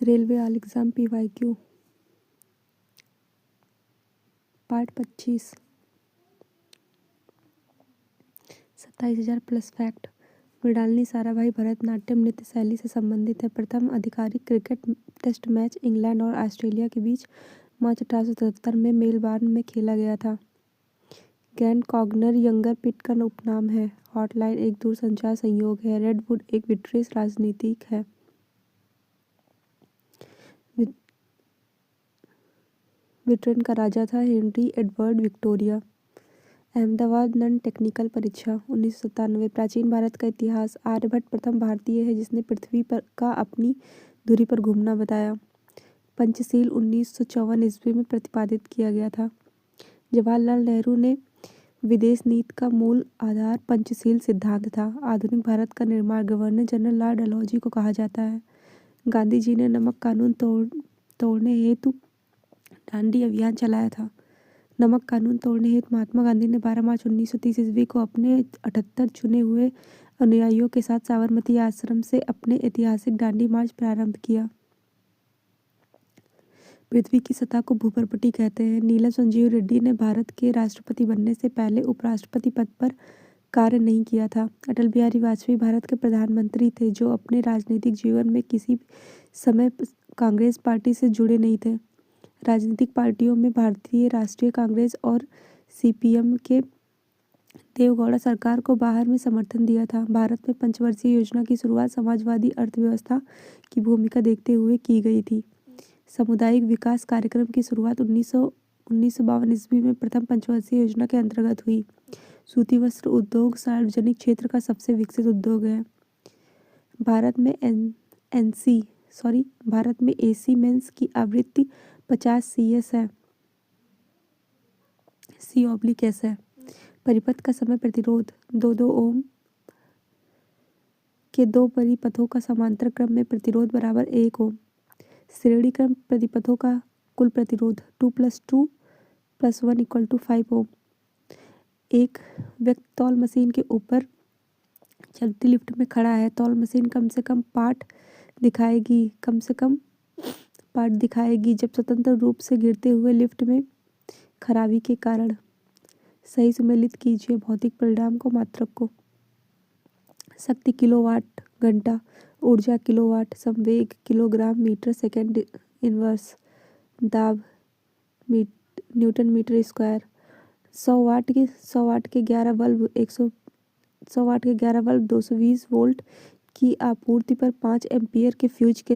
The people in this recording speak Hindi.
Railway all exam PYQ part 25 27,000 plus fact. Mrinalini Sarabhai Bharatanatyam नृत्य शैली से संबंधित है। प्रथम आधिकारिक क्रिकेट टेस्ट मैच इंग्लैंड और ऑस्ट्रेलिया के बीच मार्च 1877 में मेलबर्न में खेला गया था। ग्रैंड कॉग्नर यंगर पिट का उपनाम है। हॉटलाइन एक दूरसंचार संयोग है। रेडवुड एक ब्रिटिश राजनीतिक है। ब्रिटेन का राजा था Henry Edward Victoria. Ahmedabad none technical परीक्षा 1997। प्राचीन भारत का इतिहास। आर्यभट्ट प्रथम भारतीय है जिसने पृथ्वी पर का अपनी धुरी पर घूमना बताया। पंचशील 1954 ईस्वी में प्रतिपादित किया गया था। जवाहरलाल नेहरू ने विदेश नीति का मूल आधार पंचशील सिद्धांत था। आधुनिक भारत का निर्माण गवर्नर जनरल लॉर्ड डलहौजी को कहा जाता है। गांधी जी ने नमक कानून तोड़ने हेतु डांडी अभियान चलाया था। नमक कानून तोड़ने हेतु महात्मा गांधी ने 12 मार्च 1930 ईस्वी को अपने 78 चुने हुए अनुयायियों के साथ साबरमती आश्रम से अपने ऐतिहासिक दांडी मार्च प्रारंभ किया। पृथ्वी की सतह को भूपर्पटी कहते हैं। नीलम संजीव रेड्डी ने भारत के राष्ट्रपति बनने से पहले उपराष्ट्रपति पद पर कार्य नहीं किया था। अटल बिहारी वाजपेयी भारत के प्रधानमंत्री थे जो अपने राजनीतिक जीवन में किसी समय कांग्रेस पार्टी से जुड़े नहीं थे। राजनीतिक पार्टियों में भारतीय राष्ट्रीय कांग्रेस और CPM के देवेगौड़ा सरकार को बाहर में समर्थन दिया था। भारत में पंचवर्षीय योजना की शुरुआत समाजवादी अर्थव्यवस्था की भूमिका देखते हुए की गई थी। सामुदायिक विकास कार्यक्रम की शुरुआत 1952 ईस्वी में प्रथम पंचवर्षीय योजना के अंतर्गत हुई। सूती वस्त्र उद्योग सार्वजनिक क्षेत्र का सबसे विकसित उद्योग है। भारत में AC मेंस की आवृत्ति 50 CS है। C/S है। परिपथ का समय प्रतिरोध 2 ओम के 2 परिपथों का समांतर क्रम में प्रतिरोध बराबर 1 ओम। श्रेणी क्रम प्रतिपथों का कुल प्रतिरोध 2 + 2 + 1 = 5 ओम। एक व्यक्ति तौल मशीन के ऊपर चलती लिफ्ट में खड़ा है। तौल मशीन कम से कम पार्ट दिखाएगी जब स्वतंत्र रूप से गिरते हुए लिफ्ट में खराबी के कारण। सही सुमेलित कीजिए भौतिक परिणाम को मात्रक को। शक्ति किलोवाट घंटा। ऊर्जा किलोवाट। संवेग किलोग्राम मीटर सेकेंड इनवर्स। दाब न्यूटन मीटर स्क्वायर। 100 वाट के 11 बल्ब 220 वोल्ट की आपूर्ति पर 5 एम्पीयर के फ्यूज के